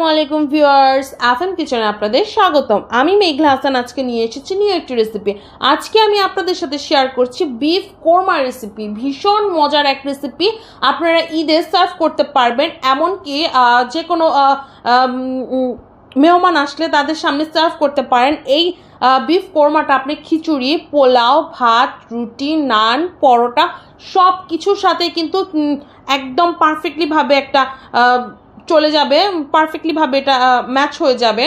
আসসালামু আলাইকুম ভিউয়ার্স, আফএম কিচেনে আপনাদের স্বাগতম। আমি মেঘলা হাসান আজকে নিয়ে এসেছি নিউ একটি রেসিপি। আজকে আমি আপনাদের সাথে শেয়ার করছি বিফ কোরমা রেসিপি। ভীষণ মজার এক রেসিপি, আপনারা ঈদে সার্ভ করতে পারবেন, এমনকি যে কোনো মেহমান আসলে তাদের সামনে সার্ভ করতে পারেন। এই বিফ কোরমাটা আপনি খিচুড়ি, পোলাও, ভাত, রুটি, নান, পরোটা সব কিছুর সাথে কিন্তু একদম পারফেক্টলিভাবে একটা চলে যাবে, পারফেক্টলিভাবে এটা ম্যাচ হয়ে যাবে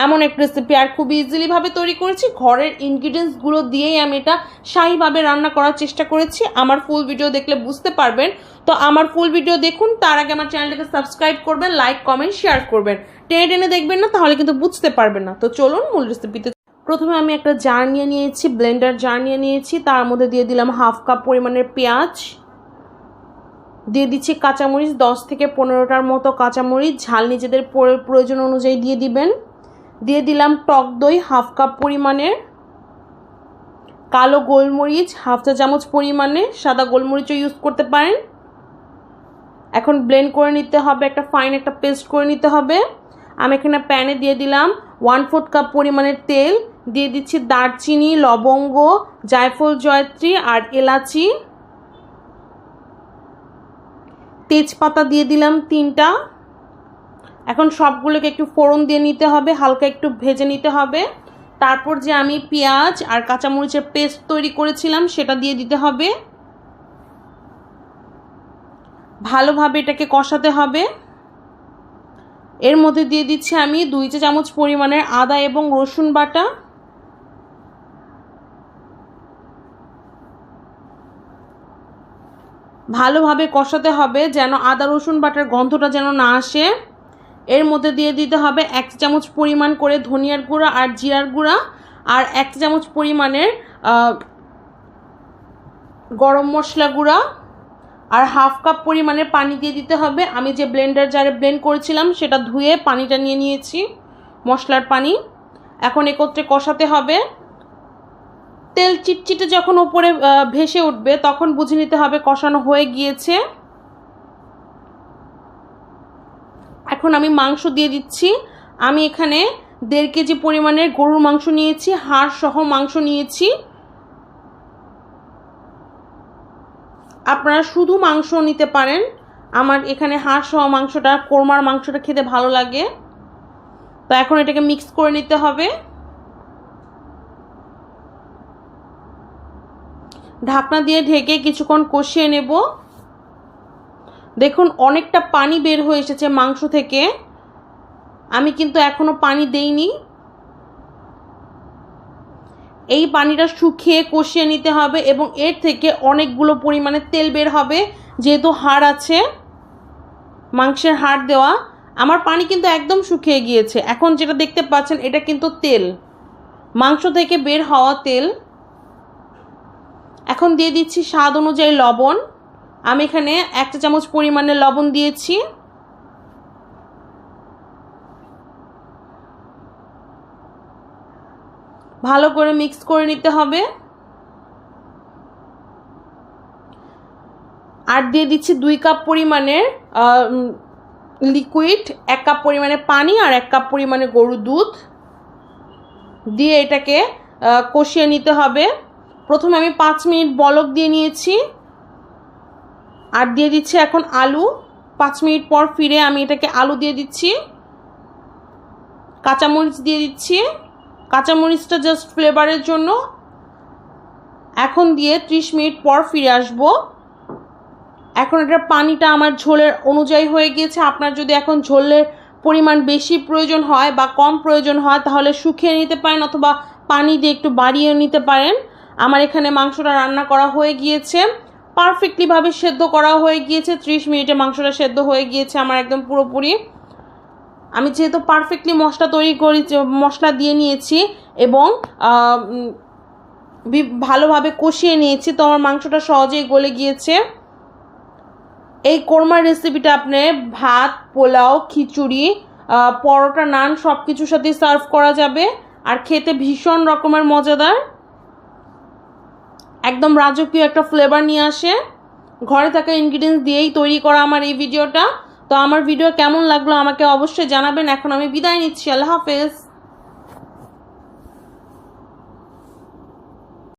এমন এক রেসিপি। আর খুব ইজিলিভাবে তৈরি করেছি, ঘরের ইনগ্রিডিয়েন্টসগুলো দিয়েই আমি এটা শাহিভাবে রান্না করার চেষ্টা করেছি। আমার ফুল ভিডিও দেখলে বুঝতে পারবেন। তো আমার ফুল ভিডিও দেখুন, তার আগে আমার চ্যানেলটাকে সাবস্ক্রাইব করবেন, লাইক কমেন্ট শেয়ার করবেন। টেনে টেনে দেখবেন না, তাহলে কিন্তু বুঝতে পারবেন না। তো চলুন মূল রেসিপিতে। প্রথমে আমি একটা জার নিয়ে নিয়েছি, ব্লেন্ডার জার নিয়ে নিয়েছি। তার মধ্যে দিয়ে দিলাম হাফ কাপ পরিমাণের পেঁয়াজ, দিয়ে দিচ্ছি কাঁচামরিচ, 10 থেকে 15টার মতো কাঁচামরিচ, ঝাল নিজেদের প্রয়োজন অনুযায়ী দিয়ে দিবেন। দিয়ে দিলাম টক দই হাফ কাপ পরিমাণের, কালো গোলমরিচ হাফ চা চামচ পরিমাণে, সাদা গোলমরিচও ইউজ করতে পারেন। এখন ব্লেন্ড করে নিতে হবে, একটা ফাইন একটা পেস্ট করে নিতে হবে। আমি এখানে প্যানে দিয়ে দিলাম 1/4 কাপ পরিমাণের তেল, দিয়ে দিচ্ছি দারচিনি, লবঙ্গ, জায়ফল, জয়ত্রী আর এলাচি, তেজপাতা দিয়ে দিলাম 3টা। এখন সবগুলোকে একটু ফোড়ন দিয়ে নিতে হবে, হালকা একটু ভেজে নিতে হবে। তারপর যে আমি পেঁয়াজ আর কাঁচামরিচের পেস্ট তৈরি করেছিলাম সেটা দিয়ে দিতে হবে, ভালোভাবে এটাকে কষাতে হবে। এর মধ্যে দিয়ে দিচ্ছি আমি 2 চা চামচ পরিমাণের আদা এবং রসুন বাটা, ভালোভাবে কষাতে হবে যেন আদা রসুন বাটার গন্ধটা যেন না আসে। এর মধ্যে দিয়ে দিতে হবে 1 চামচ পরিমাণ করে ধনিয়ার গুঁড়া আর জিরার গুঁড়া, আর 1 চামচ পরিমাণের গরম মশলা গুঁড়া, আর হাফ কাপ পরিমাণের পানি দিয়ে দিতে হবে। আমি যে ব্লেন্ডার জারে ব্লেন্ড করেছিলাম সেটা ধুয়ে পানিটা নিয়ে নিয়েছি, মশলার পানি। এখন একত্রে কষাতে হবে। তেল চিটচিটে যখন উপরে ভেসে উঠবে তখন বুঝে নিতে হবে কষানো হয়ে গিয়েছে। এখন আমি মাংস দিয়ে দিচ্ছি। আমি এখানে 1.5 কেজি পরিমাণের গরুর মাংস নিয়েছি, হাড় সহ মাংস নিয়েছি। আপনারা শুধু মাংস নিতে পারেন, আমার এখানে হাড় সহ মাংসটা, কোরমার মাংসটা খেতে ভালো লাগে। তো এখন এটাকে মিক্স করে নিতে হবে। ঢাকনা দিয়ে ঢেকে কিছুক্ষণ কষিয়ে নেব। দেখুন অনেকটা পানি বের হয়ে এসেছে মাংস থেকে, আমি কিন্তু এখনো পানি দেইনি। এই পানিটা শুকিয়ে কষিয়ে নিতে হবে এবং এর থেকে অনেকগুলো পরিমাণে তেল বের হবে, যেহেতু হাড় আছে, মাংসের হাড় দেওয়া। আমার পানি কিন্তু একদম শুকিয়ে গিয়েছে। এখন যেটা দেখতে পাচ্ছেন এটা কিন্তু তেল, মাংস থেকে বের হওয়া তেল। এখন দিয়ে দিচ্ছি স্বাদ অনুযায়ী লবণ। আমি এখানে 1 চা চামচ পরিমাণে লবণ দিয়েছি। ভালো করে মিক্স করে নিতে হবে। আর দিয়ে দিচ্ছি 2 কাপ পরিমাণের লিকুইড, 1 কাপ পরিমাণে পানি আর 1 কাপ পরিমাণে গরুর দুধ দিয়ে এটাকে কষিয়ে নিতে হবে। প্রথমে আমি 5 মিনিট বলক দিয়ে নিয়েছি, আর দিয়ে দিচ্ছি এখন আলু। 5 মিনিট পর ফিরে আমি এটাকে আলু দিয়ে দিচ্ছি, কাঁচামরিচ দিয়ে দিচ্ছি, কাঁচামরিচটা জাস্ট ফ্লেভারের জন্য। এখন দিয়ে 30 মিনিট পর ফিরে আসব। এখন এটার পানিটা আমার ঝোলের অনুযায়ী হয়ে গিয়েছে। আপনার যদি এখন ঝোলের পরিমাণ বেশি প্রয়োজন হয় বা কম প্রয়োজন হয় তাহলে শুকিয়ে নিতে পারেন, অথবা পানি দিয়ে একটু বাড়িয়ে নিতে পারেন। আমার এখানে মাংসটা রান্না করা হয়ে গিয়েছে, পারফেক্টলিভাবে সেদ্ধ করা হয়ে গিয়েছে। 30 মিনিটে মাংসটা সেদ্ধ হয়ে গিয়েছে আমার একদম পুরোপুরি। আমি যেহেতু পারফেক্টলি মশলা তৈরি করি, মশলা দিয়ে নিয়েছি এবং ভালোভাবে কষিয়ে নিয়েছি, তো আমার মাংসটা সহজেই গলে গিয়েছে। এই কোরমার রেসিপিটা আপনি ভাত, পোলাও, খিচুড়ি, পরোটা, নান সব কিছুর সাথে সার্ভ করা যাবে, আর খেতে ভীষণ রকমের মজাদার, একদম রাজকীয় একটা ফ্লেভার নিয়ে আসে। ঘরে থাকা ইনগ্রিডিয়েন্টস দিয়েই তৈরি করা আমার এই ভিডিওটা। তো আমার ভিডিও কেমন লাগলো আমাকে অবশ্যই জানাবেন। এখন আমি বিদায় নিচ্ছি, আল্লাহ হাফেজ।